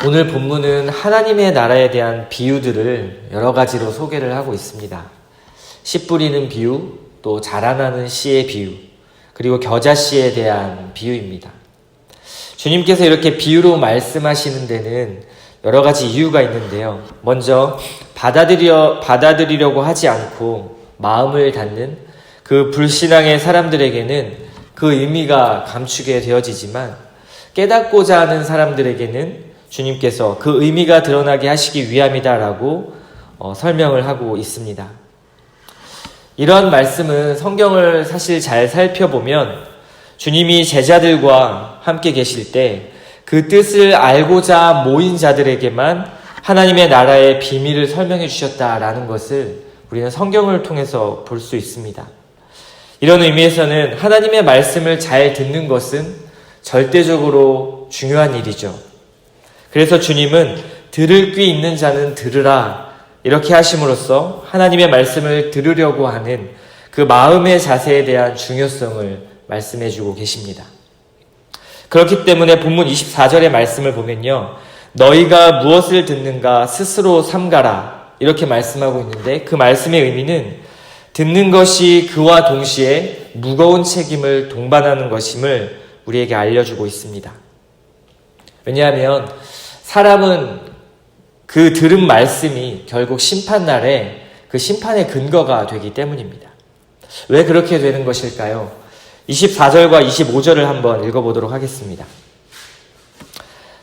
오늘 본문은 하나님의 나라에 대한 비유들을 여러 가지로 소개를 하고 있습니다. 씨 뿌리는 비유, 또 자라나는 씨의 비유, 그리고 겨자씨에 대한 비유입니다. 주님께서 이렇게 비유로 말씀하시는 데는 여러 가지 이유가 있는데요. 먼저 받아들이려고 하지 않고 마음을 닫는 그 불신앙의 사람들에게는 그 의미가 감추게 되어지지만, 깨닫고자 하는 사람들에게는 주님께서 그 의미가 드러나게 하시기 위함이다라고 설명을 하고 있습니다. 이런 말씀은 성경을 사실 잘 살펴보면 주님이 제자들과 함께 계실 때 그 뜻을 알고자 모인 자들에게만 하나님의 나라의 비밀을 설명해 주셨다라는 것을 우리는 성경을 통해서 볼 수 있습니다. 이런 의미에서는 하나님의 말씀을 잘 듣는 것은 절대적으로 중요한 일이죠. 그래서 주님은 들을 귀 있는 자는 들으라 이렇게 하심으로써 하나님의 말씀을 들으려고 하는 그 마음의 자세에 대한 중요성을 말씀해 주고 계십니다. 그렇기 때문에 본문 24절의 말씀을 보면요, 너희가 무엇을 듣는가 스스로 삼가라 이렇게 말씀하고 있는데, 그 말씀의 의미는 듣는 것이 그와 동시에 무거운 책임을 동반하는 것임을 우리에게 알려주고 있습니다. 왜냐하면 사람은 그 들은 말씀이 결국 심판날에 그 심판의 근거가 되기 때문입니다. 왜 그렇게 되는 것일까요? 24절과 25절을 한번 읽어보도록 하겠습니다.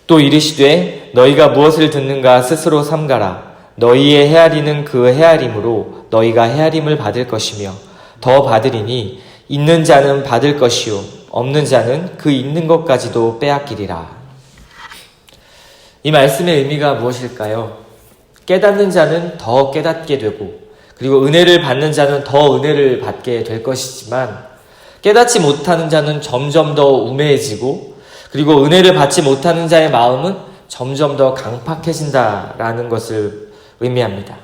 또 이르시되 너희가 무엇을 듣는가 스스로 삼가라. 너희의 헤아리는 그 헤아림으로 너희가 헤아림을 받을 것이며 더 받으리니 있는 자는 받을 것이요 없는 자는 그 있는 것까지도 빼앗기리라. 이 말씀의 의미가 무엇일까요? 깨닫는 자는 더 깨닫게 되고, 그리고 은혜를 받는 자는 더 은혜를 받게 될 것이지만, 깨닫지 못하는 자는 점점 더 우매해지고, 그리고 은혜를 받지 못하는 자의 마음은 점점 더 강팍해진다라는 것을 의미합니다.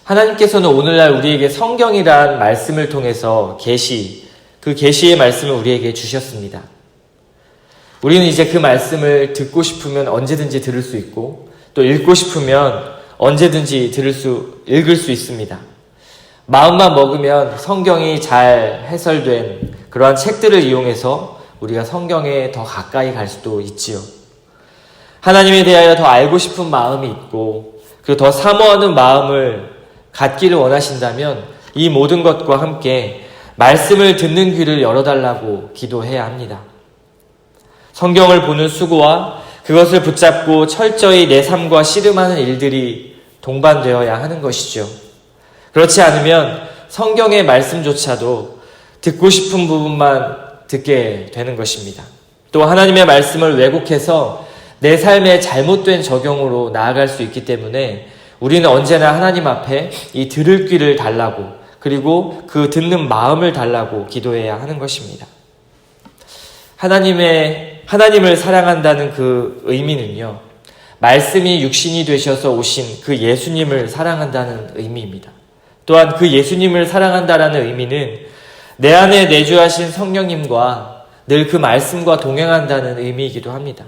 하나님께서는 오늘날 우리에게 성경이란 말씀을 통해서 그 계시의 말씀을 우리에게 주셨습니다. 우리는 이제 그 말씀을 듣고 싶으면 언제든지 들을 수 있고, 또 읽고 싶으면 언제든지 읽을 수 있습니다. 마음만 먹으면 성경이 잘 해설된 그러한 책들을 이용해서 우리가 성경에 더 가까이 갈 수도 있지요. 하나님에 대하여 더 알고 싶은 마음이 있고, 그리고 더 사모하는 마음을 갖기를 원하신다면 이 모든 것과 함께 말씀을 듣는 귀를 열어달라고 기도해야 합니다. 성경을 보는 수고와 그것을 붙잡고 철저히 내 삶과 씨름하는 일들이 동반되어야 하는 것이죠. 그렇지 않으면 성경의 말씀조차도 듣고 싶은 부분만 듣게 되는 것입니다. 또 하나님의 말씀을 왜곡해서 내 삶의 잘못된 적용으로 나아갈 수 있기 때문에 우리는 언제나 하나님 앞에 이 들을 귀를 달라고, 그리고 그 듣는 마음을 달라고 기도해야 하는 것입니다. 하나님을 사랑한다는 그 의미는요, 말씀이 육신이 되셔서 오신 그 예수님을 사랑한다는 의미입니다. 또한 그 예수님을 사랑한다라는 의미는 내 안에 내주하신 성령님과 늘 그 말씀과 동행한다는 의미이기도 합니다.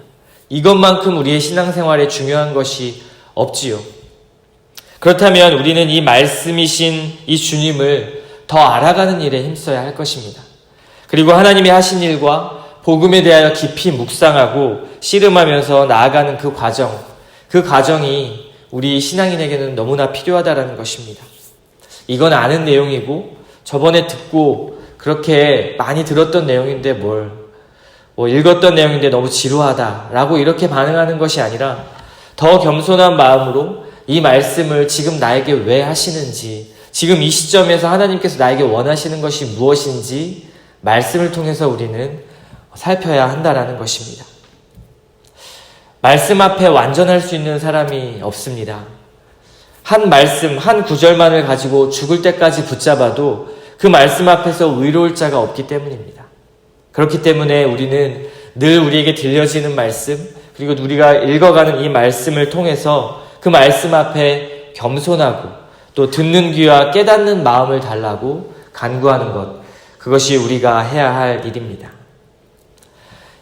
이것만큼 우리의 신앙생활에 중요한 것이 없지요. 그렇다면 우리는 이 말씀이신 이 주님을 더 알아가는 일에 힘써야 할 것입니다. 그리고 하나님이 하신 일과 복음에 대하여 깊이 묵상하고 씨름하면서 나아가는 그 과정이 우리 신앙인에게는 너무나 필요하다라는 것입니다. 이건 아는 내용이고 저번에 듣고 그렇게 많이 들었던 내용인데 읽었던 내용인데 너무 지루하다라고 이렇게 반응하는 것이 아니라, 더 겸손한 마음으로 이 말씀을 지금 나에게 왜 하시는지, 지금 이 시점에서 하나님께서 나에게 원하시는 것이 무엇인지 말씀을 통해서 우리는 살펴야 한다라는 것입니다. 말씀 앞에 완전할 수 있는 사람이 없습니다. 한 말씀, 한 구절만을 가지고 죽을 때까지 붙잡아도 그 말씀 앞에서 의로울 자가 없기 때문입니다. 그렇기 때문에 우리는 늘 우리에게 들려지는 말씀, 그리고 우리가 읽어가는 이 말씀을 통해서 그 말씀 앞에 겸손하고 또 듣는 귀와 깨닫는 마음을 달라고 간구하는 것, 그것이 우리가 해야 할 일입니다.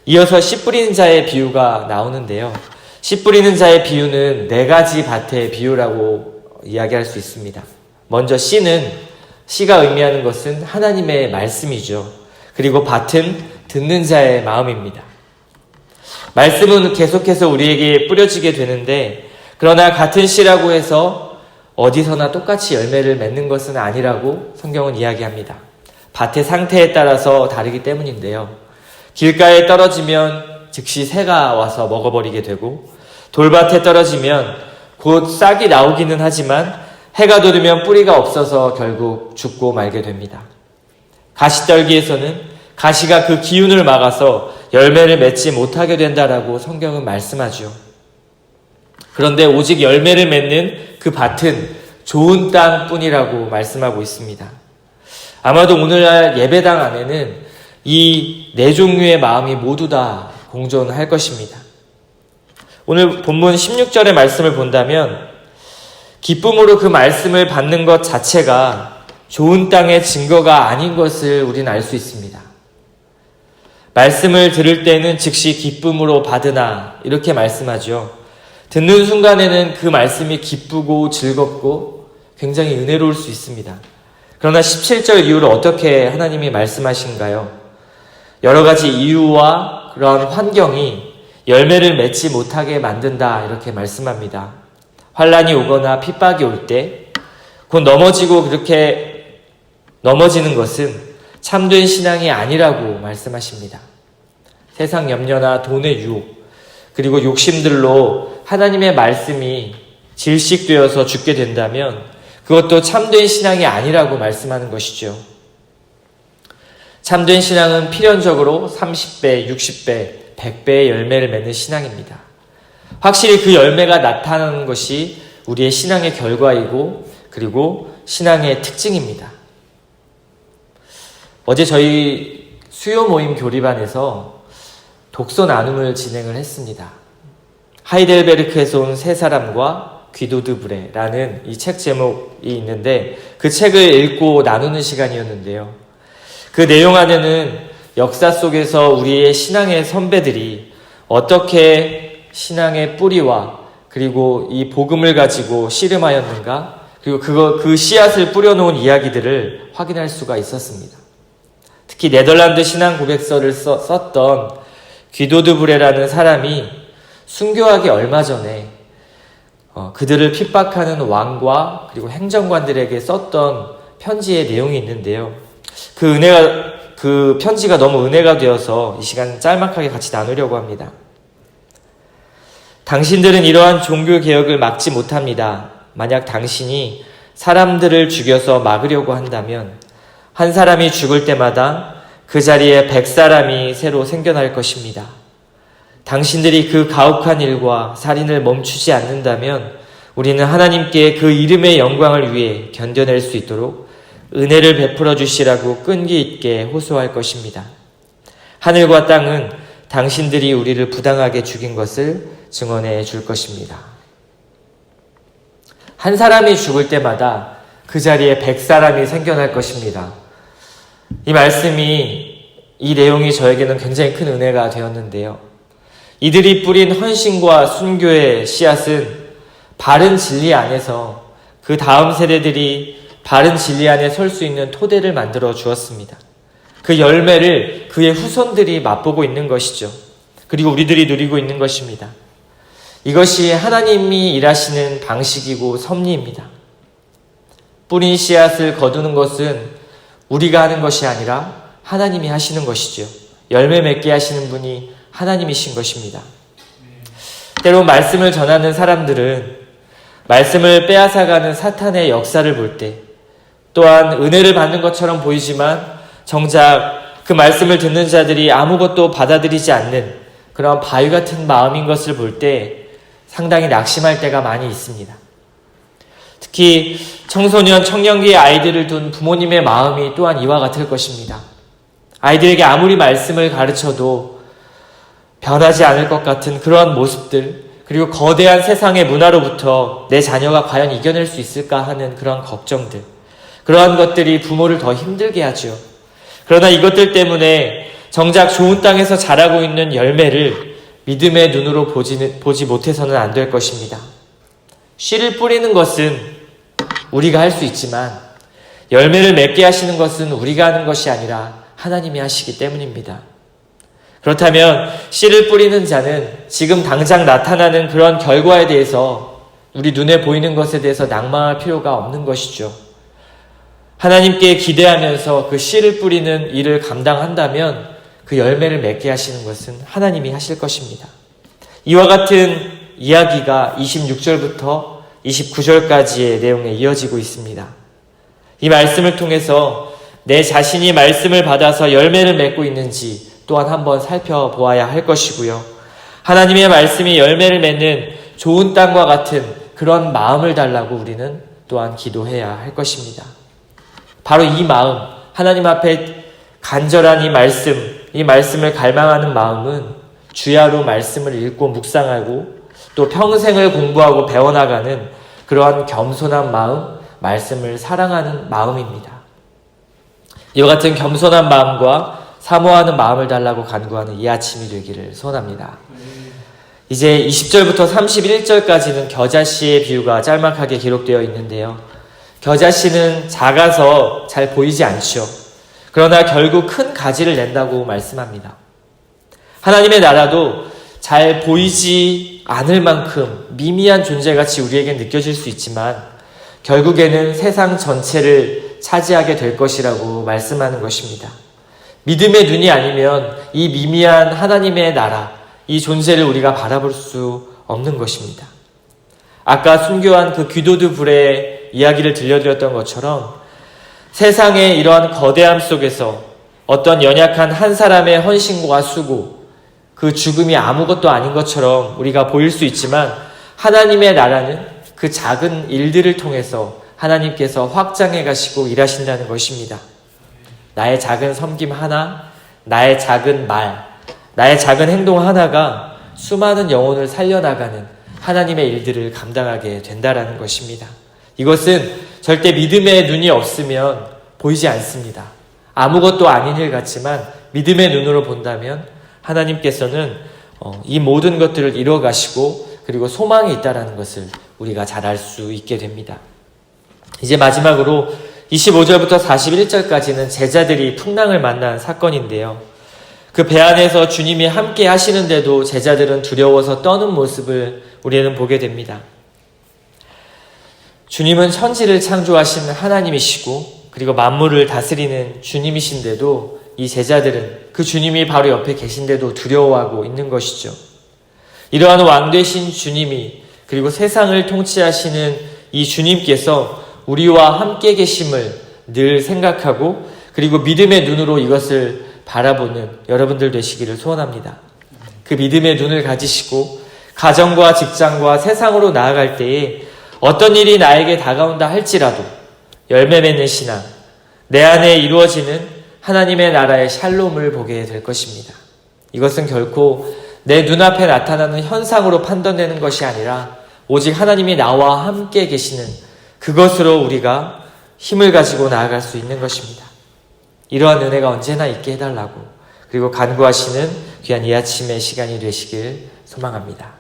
이어서 씨 뿌리는 자의 비유가 나오는데요. 씨 뿌리는 자의 비유는 4가지 밭의 비유라고 이야기할 수 있습니다. 먼저 씨가 의미하는 것은 하나님의 말씀이죠. 그리고 밭은 듣는 자의 마음입니다. 말씀은 계속해서 우리에게 뿌려지게 되는데, 그러나 같은 씨라고 해서 어디서나 똑같이 열매를 맺는 것은 아니라고 성경은 이야기합니다. 밭의 상태에 따라서 다르기 때문인데요. 길가에 떨어지면 즉시 새가 와서 먹어버리게 되고, 돌밭에 떨어지면 곧 싹이 나오기는 하지만 해가 돋으면 뿌리가 없어서 결국 죽고 말게 됩니다. 가시떨기에서는 가시가 그 기운을 막아서 열매를 맺지 못하게 된다라고 성경은 말씀하죠. 그런데 오직 열매를 맺는 그 밭은 좋은 땅뿐이라고 말씀하고 있습니다. 아마도 오늘날 예배당 안에는 이 4종류의 마음이 모두 다 공존할 것입니다. 오늘 본문 16절의 말씀을 본다면 기쁨으로 그 말씀을 받는 것 자체가 좋은 땅의 증거가 아닌 것을 우리는 알 수 있습니다. 말씀을 들을 때는 즉시 기쁨으로 받으나 이렇게 말씀하죠. 듣는 순간에는 그 말씀이 기쁘고 즐겁고 굉장히 은혜로울 수 있습니다. 그러나 17절 이후로 어떻게 하나님이 말씀하신가요? 여러 가지 이유와 그런 환경이 열매를 맺지 못하게 만든다 이렇게 말씀합니다. 환란이 오거나 핍박이 올 때 곧 넘어지고 그렇게 넘어지는 것은 참된 신앙이 아니라고 말씀하십니다. 세상 염려나 돈의 유혹 그리고 욕심들로 하나님의 말씀이 질식되어서 죽게 된다면 그것도 참된 신앙이 아니라고 말씀하는 것이죠. 참된 신앙은 필연적으로 30배, 60배, 100배의 열매를 맺는 신앙입니다. 확실히 그 열매가 나타나는 것이 우리의 신앙의 결과이고 그리고 신앙의 특징입니다. 어제 저희 수요 모임 교리반에서 독서 나눔을 진행을 했습니다. 하이델베르크에서 온 세 사람과 귀도드 브레라는 이 책 제목이 있는데 그 책을 읽고 나누는 시간이었는데요. 그 내용 안에는 역사 속에서 우리의 신앙의 선배들이 어떻게 신앙의 뿌리와 그리고 이 복음을 가지고 씨름하였는가 그리고 그 씨앗을 뿌려놓은 이야기들을 확인할 수가 있었습니다. 특히 네덜란드 신앙 고백서를 썼던 귀도드 브레라는 사람이 순교하기 얼마 전에 그들을 핍박하는 왕과 그리고 행정관들에게 썼던 편지의 내용이 있는데요. 그 편지가 너무 은혜가 되어서 이 시간 짤막하게 같이 나누려고 합니다. 당신들은 이러한 종교 개혁을 막지 못합니다. 만약 당신이 사람들을 죽여서 막으려고 한다면 한 사람이 죽을 때마다 그 자리에 100사람이 새로 생겨날 것입니다. 당신들이 그 가혹한 일과 살인을 멈추지 않는다면 우리는 하나님께 그 이름의 영광을 위해 견뎌낼 수 있도록 은혜를 베풀어 주시라고 끈기 있게 호소할 것입니다. 하늘과 땅은 당신들이 우리를 부당하게 죽인 것을 증언해 줄 것입니다. 한 사람이 죽을 때마다 그 자리에 100사람이 생겨날 것입니다. 이 말씀이, 이 내용이 저에게는 굉장히 큰 은혜가 되었는데요. 이들이 뿌린 헌신과 순교의 씨앗은 바른 진리 안에서 그 다음 세대들이 바른 진리 안에 설 수 있는 토대를 만들어 주었습니다. 그 열매를 그의 후손들이 맛보고 있는 것이죠. 그리고 우리들이 누리고 있는 것입니다. 이것이 하나님이 일하시는 방식이고 섭리입니다. 뿌린 씨앗을 거두는 것은 우리가 하는 것이 아니라 하나님이 하시는 것이죠. 열매 맺게 하시는 분이 하나님이신 것입니다. 때로 말씀을 전하는 사람들은 말씀을 빼앗아가는 사탄의 역사를 볼 때 또한 은혜를 받는 것처럼 보이지만 정작 그 말씀을 듣는 자들이 아무것도 받아들이지 않는 그런 바위 같은 마음인 것을 볼 때 상당히 낙심할 때가 많이 있습니다. 특히 청소년, 청년기의 아이들을 둔 부모님의 마음이 또한 이와 같을 것입니다. 아이들에게 아무리 말씀을 가르쳐도 변하지 않을 것 같은 그러한 모습들, 그리고 거대한 세상의 문화로부터 내 자녀가 과연 이겨낼 수 있을까 하는 그런 걱정들, 그러한 것들이 부모를 더 힘들게 하죠. 그러나 이것들 때문에 정작 좋은 땅에서 자라고 있는 열매를 믿음의 눈으로 보지 못해서는 안 될 것입니다. 씨를 뿌리는 것은 우리가 할 수 있지만 열매를 맺게 하시는 것은 우리가 하는 것이 아니라 하나님이 하시기 때문입니다. 그렇다면 씨를 뿌리는 자는 지금 당장 나타나는 그런 결과에 대해서 우리 눈에 보이는 것에 대해서 낭망할 필요가 없는 것이죠. 하나님께 기대하면서 그 씨를 뿌리는 일을 감당한다면 그 열매를 맺게 하시는 것은 하나님이 하실 것입니다. 이와 같은 이야기가 26절부터 29절까지의 내용에 이어지고 있습니다. 이 말씀을 통해서 내 자신이 말씀을 받아서 열매를 맺고 있는지 또한 한번 살펴보아야 할 것이고요. 하나님의 말씀이 열매를 맺는 좋은 땅과 같은 그런 마음을 달라고 우리는 또한 기도해야 할 것입니다. 바로 이 마음, 하나님 앞에 간절한 이 말씀을 갈망하는 마음은 주야로 말씀을 읽고 묵상하고 또 평생을 공부하고 배워나가는 그러한 겸손한 마음, 말씀을 사랑하는 마음입니다. 이와 같은 겸손한 마음과 사모하는 마음을 달라고 간구하는 이 아침이 되기를 소원합니다. 이제 20절부터 31절까지는 겨자씨의 비유가 짤막하게 기록되어 있는데요. 겨자씨는 작아서 잘 보이지 않죠. 그러나 결국 큰 가지를 낸다고 말씀합니다. 하나님의 나라도 잘 보이지 않을 만큼 미미한 존재같이 우리에게 느껴질 수 있지만 결국에는 세상 전체를 차지하게 될 것이라고 말씀하는 것입니다. 믿음의 눈이 아니면 이 미미한 하나님의 나라, 이 존재를 우리가 바라볼 수 없는 것입니다. 아까 순교한 그 귀도드 불의 이야기를 들려드렸던 것처럼 세상의 이러한 거대함 속에서 어떤 연약한 한 사람의 헌신과 수고, 그 죽음이 아무것도 아닌 것처럼 우리가 보일 수 있지만 하나님의 나라는 그 작은 일들을 통해서 하나님께서 확장해 가시고 일하신다는 것입니다. 나의 작은 섬김 하나, 나의 작은 말, 나의 작은 행동 하나가 수많은 영혼을 살려나가는 하나님의 일들을 감당하게 된다라는 것입니다. 이것은 절대 믿음의 눈이 없으면 보이지 않습니다. 아무것도 아닌 일 같지만 믿음의 눈으로 본다면 하나님께서는 이 모든 것들을 이루어 가시고 그리고 소망이 있다라는 것을 우리가 잘 알 수 있게 됩니다. 이제 마지막으로 25절부터 41절까지는 제자들이 풍랑을 만난 사건인데요. 그 배 안에서 주님이 함께 하시는데도 제자들은 두려워서 떠는 모습을 우리는 보게 됩니다. 주님은 천지를 창조하신 하나님이시고 그리고 만물을 다스리는 주님이신데도 이 제자들은 그 주님이 바로 옆에 계신데도 두려워하고 있는 것이죠. 이러한 왕 되신 주님이 그리고 세상을 통치하시는 이 주님께서 우리와 함께 계심을 늘 생각하고 그리고 믿음의 눈으로 이것을 바라보는 여러분들 되시기를 소원합니다. 그 믿음의 눈을 가지시고 가정과 직장과 세상으로 나아갈 때에 어떤 일이 나에게 다가온다 할지라도 열매 맺는 신앙, 내 안에 이루어지는 하나님의 나라의 샬롬을 보게 될 것입니다. 이것은 결코 내 눈앞에 나타나는 현상으로 판단되는 것이 아니라 오직 하나님이 나와 함께 계시는 그것으로 우리가 힘을 가지고 나아갈 수 있는 것입니다. 이러한 은혜가 언제나 있게 해달라고 그리고 간구하시는 귀한 이 아침의 시간이 되시길 소망합니다.